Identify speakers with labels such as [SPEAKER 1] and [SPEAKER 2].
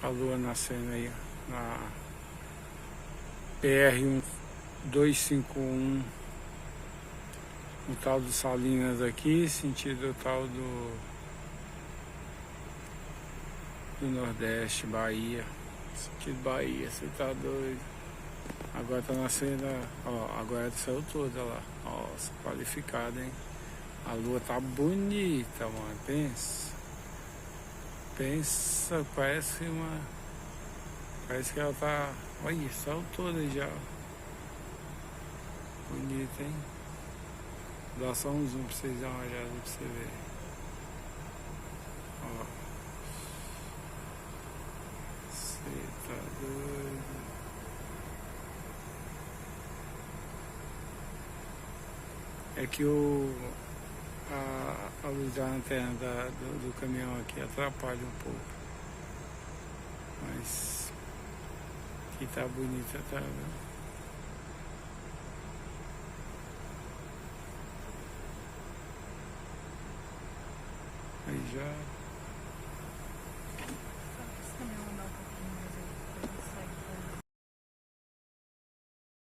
[SPEAKER 1] A lua nascendo aí na PR 251, no tal do Salinas aqui, sentido tal do Nordeste, Bahia, sentido Bahia, você tá doido. Agora tá nascendo, ó, agora saiu toda lá, ó, qualificada, hein. A lua tá bonita, mano, pensa, parece que ela tá, olha, saiu toda já, bonita, hein. Dá só um zoom pra vocês darem uma olhada, pra você ver, ó, você tá doido. É que a luz da lanterna do caminhão aqui atrapalha um pouco. Mas que tá bonita, tá, né? Aí já